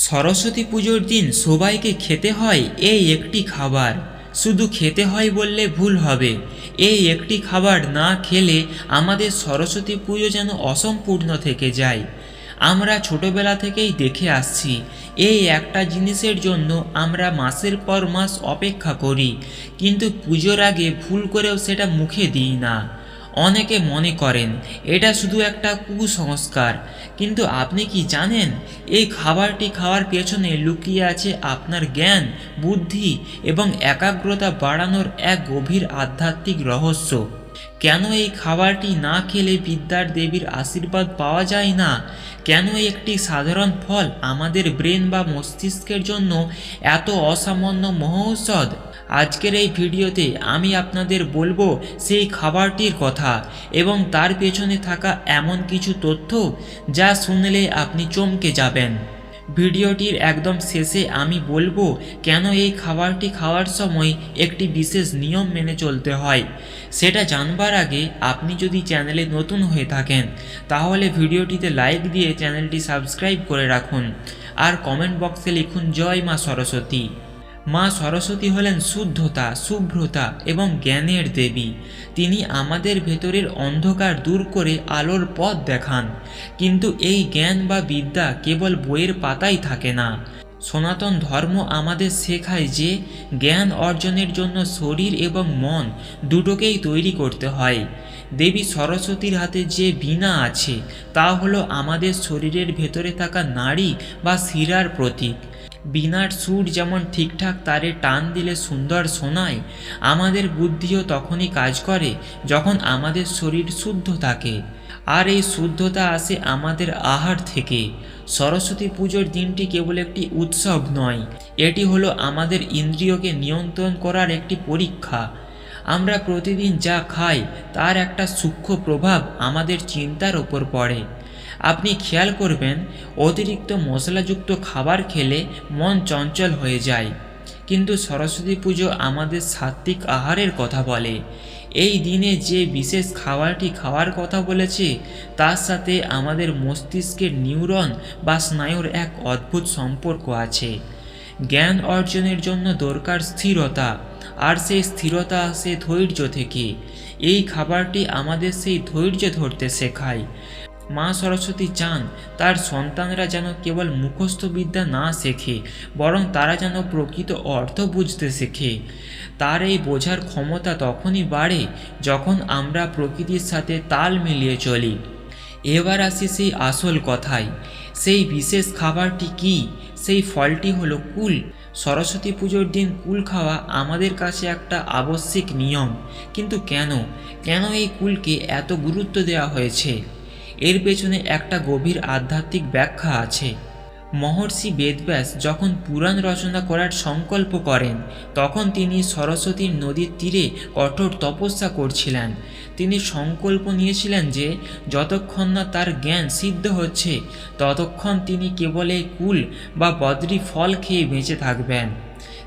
সরস্বতী পুজোর দিন সবাইকে খেতে হয় এই একটি খাবার। শুধু খেতে হয় বললে ভুল হবে। এই একটি খাবার না খেলে আমাদের সরস্বতী পুজো যেন অসম্পূর্ণ থেকে যায়। আমরা ছোটবেলা থেকেই দেখে আসছি, এই একটা জিনিসের জন্য আমরা মাসের পর মাস অপেক্ষা করি, কিন্তু পুজোর আগে ভুল করেও সেটা মুখে দিই না। অনেকে মনে করেন এটা শুধু একটা কুসংস্কার, কিন্তু আপনি কি জানেন এই খাবারটি খাওয়ার পেছনে লুকিয়ে আছে আপনার জ্ঞান, বুদ্ধি এবং একাগ্রতা বাড়ানোর এক গভীর আধ্যাত্মিক রহস্য। কেন এই খাবারটি না খেলে বিদ্যার দেবীর আশীর্বাদ পাওয়া যায় না? কেন একটি সাধারণ ফল আমাদের ব্রেন বা মস্তিষ্কের জন্য এত অসামান্য মহৌষধ? আজকের এই ভিডিওতে আমি আপনাদের বলবো সেই খাবারটির কথা এবং তার পেছনে থাকা এমন কিছু তথ্য যা শুনলে আপনি চমকে যাবেন। ভিডিওটির একদম শেষে আমি বলবো কেন এই খাবারটি খাওয়ার সময় একটি বিশেষ নিয়ম মেনে চলতে হয়। সেটা জানবার আগে আপনি যদি চ্যানেলে নতুন হয়ে থাকেন তাহলে ভিডিওটিতে লাইক দিয়ে চ্যানেলটি সাবস্ক্রাইব করে রাখুন, আর কমেন্ট বক্সে লিখুন জয় মা সরস্বতী। মা সরস্বতী হলেন শুদ্ধতা, শুভ্রতা এবং জ্ঞানের দেবী। তিনি আমাদের ভেতরের অন্ধকার দূর করে আলোর পথ দেখান। কিন্তু এই জ্ঞান বা বিদ্যা কেবল বইয়ের পাতায় থাকে না। সনাতন ধর্ম আমাদের শেখায় যে জ্ঞান অর্জনের জন্য শরীর এবং মন দুটোকেই তৈরি করতে হয়। দেবী সরস্বতীর হাতে যে বীণা আছে তা হলো আমাদের শরীরের ভেতরে থাকা নাড়ি বা শিরার প্রতীক। বীণার সুর যেমন ঠিকঠাক তারে টান দিলে সুন্দর শোনায়, আমাদের বুদ্ধিও তখনই কাজ করে যখন আমাদের শরীর শুদ্ধ থাকে। আর এই শুদ্ধতা আসে আমাদের আহার থেকে। সরস্বতী পুজোর দিনটি কেবল একটি উৎসব নয়, এটি হলো আমাদের ইন্দ্রিয়কে নিয়ন্ত্রণ করার একটি পরীক্ষা। আমরা প্রতিদিন যা খাই তার একটা সূক্ষ্ম প্রভাব আমাদের চিন্তার ওপর পড়ে। আপনি খেয়াল করবেন, অতিরিক্ত মশলাযুক্ত খাবার খেলে মন চঞ্চল হয়ে যায়, কিন্তু সরস্বতী পুজো আমাদের সাত্ত্বিক আহারের কথা বলে। এই দিনে যে বিশেষ খাবারটি খাওয়ার কথা বলেছে তার সাথে আমাদের মস্তিষ্কের নিউরন বা স্নায়ুর এক অদ্ভুত সম্পর্ক আছে। জ্ঞান অর্জনের জন্য দরকার স্থিরতা, আর সেই স্থিরতা আসে ধৈর্য থেকে। এই খাবারটি আমাদের সেই ধৈর্য ধরতে শেখায়। মা সরস্বতী চান তার সন্তানরা যেন কেবল মুখস্থ বিদ্যা না শেখে, বরং তারা যেন প্রকৃত অর্থ বুঝতে শেখে। তার এই বোঝার ক্ষমতা তখনই বাড়ে যখন আমরা প্রকৃতির সাথে তাল মিলিয়ে চলি। এবার আসি সেই আসল কথায়। সেই বিশেষ খাবারটি কি? সেই ফলটি হলো কুল। সরস্বতী পুজোর দিন কুল খাওয়া আমাদের কাছে একটা আবশ্যিক নিয়ম, কিন্তু কেন এই কুলকে এত গুরুত্ব দেওয়া হয়েছে? এর পেছনে একটা গভীর আধ্যাত্মিক ব্যাখ্যা আছে। মহর্ষি বেদব্যাস যখন পুরাণ রচনা করার সংকল্প করেন তখন তিনি সরস্বতীর নদীর তীরে কঠোর তপস্যা করছিলেন। তিনি সংকল্প নিয়েছিলেন যে যতক্ষণ না তার জ্ঞান সিদ্ধ হচ্ছে ততক্ষণ তিনি কেবল এই কুল বা বদ্রি ফল খেয়ে বেঁচে থাকবেন।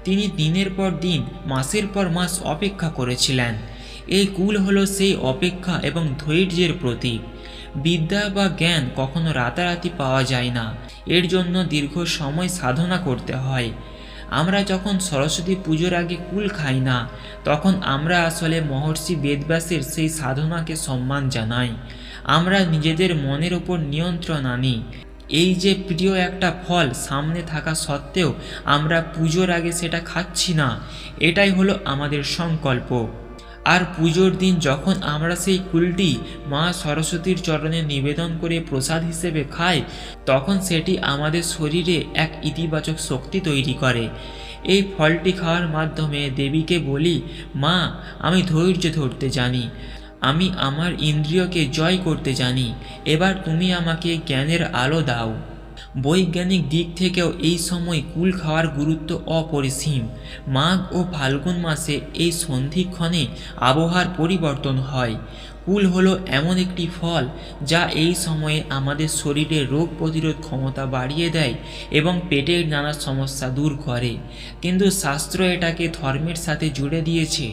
তিনি দিনের পর দিন, মাসের পর মাস অপেক্ষা করেছিলেন। এই কুল হলো সেই অপেক্ষা এবং ধৈর্যের প্রতীক। বিদ্যা বা জ্ঞান কখনো রাতারাতি পাওয়া যায় না, এর জন্য দীর্ঘ সময় সাধনা করতে হয়। আমরা যখন সরস্বতী পুজোর আগে কুল খাই না, তখন আমরা আসলে মহর্ষি বেদব্যাসের সেই সাধনাকে সম্মান জানাই। আমরা নিজেদের মনের ওপর নিয়ন্ত্রণ আনি। এই যে প্রিয় একটা ফল সামনে থাকা সত্ত্বেও আমরা পুজোর আগে সেটা খাচ্ছি না, এটাই হলো আমাদের সংকল্প। আর পুজোর দিন যখন আমরা সেই কুলটি মা সরস্বতীর চরণে নিবেদন করে প্রসাদ হিসেবে খাই, তখন সেটি আমাদের শরীরে এক ইতিবাচক শক্তি তৈরি করে। এই ফলটি খাওয়ার মাধ্যমে দেবীকে বলি, মা, আমি ধৈর্য ধরতে জানি, আমি আমার ইন্দ্রিয়কে জয় করতে জানি, এবার তুমি আমাকে জ্ঞানের আলো দাও। বৈজ্ঞানিক দিক থেকেও এই সময় কুল খাওয়ার গুরুত্ব অপরিসীম। মাঘ ও ফাল্গুন মাসে এই সন্ধিক্ষণে আবহাওয়ার পরিবর্তন হয়। কুল হলো এমন একটি ফল যা এই সময়ে আমাদের শরীরের রোগ প্রতিরোধ ক্ষমতা বাড়িয়ে দেয় এবং পেটের নানা সমস্যা দূর করে। কিন্তু শাস্ত্র এটাকে ধর্মের সাথে জুড়ে দিয়েছে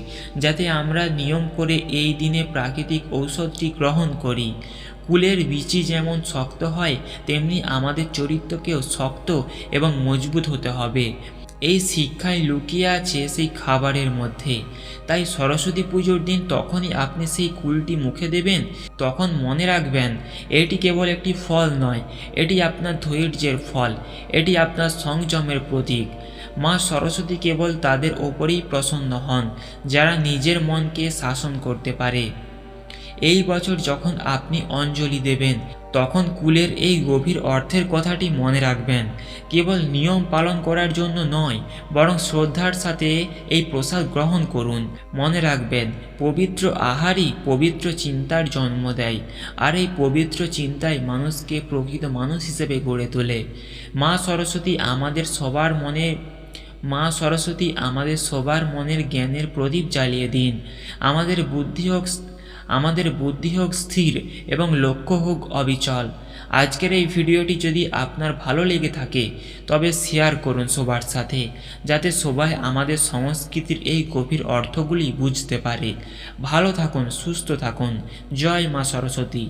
যাতে আমরা নিয়ম করে এই দিনে প্রাকৃতিক ঔষধটি গ্রহণ করি। কুলের বীচি যেমন শক্ত হয় তেমনি আমাদের চরিত্রকেও শক্ত এবং মজবুত হতে হবে। এই শিক্ষায় লুকিয়ে আছে সেই খাবারের মধ্যে। তাই সরস্বতী পুজোর দিন তখনই আপনি সেই কুলটি মুখে দেবেন, তখন মনে রাখবেন এটি কেবল একটি ফল নয়, এটি আপনার ধৈর্যের ফল, এটি আপনার সংযমের প্রতীক। মা সরস্বতী কেবল তাদের ওপরেই প্রসন্ন হন যারা নিজের মনকে শাসন করতে পারে। এই বছর যখন আপনি অঞ্জলি দেবেন তখন কুলের এই গভীর অর্থের কথাটি মনে রাখবেন। কেবল নিয়ম পালন করার জন্য নয়, বরং শ্রদ্ধার সাথে এই প্রসাদ গ্রহণ করুন। মনে রাখবেন পবিত্র আহারই পবিত্র চিন্তার জন্ম দেয়, আর এই পবিত্র চিন্তাই মানুষকে প্রকৃত মানুষ হিসেবে গড়ে তোলে। মা সরস্বতী আমাদের সবার মনের জ্ঞানের প্রদীপ জ্বালিয়ে দিন। আমাদের বুদ্ধি হোক স্থির এবং লক্ষ্য হোক অবিচল। আজকের এই ভিডিওটি যদি আপনার ভালো লেগে থাকে তবে শেয়ার করুন সবার সাথে, যাতে সবাই আমাদের সংস্কৃতির এই গভীর অর্থগুলি বুঝতে পারে। ভালো থাকুন, সুস্থ থাকুন। জয় মা সরস্বতী।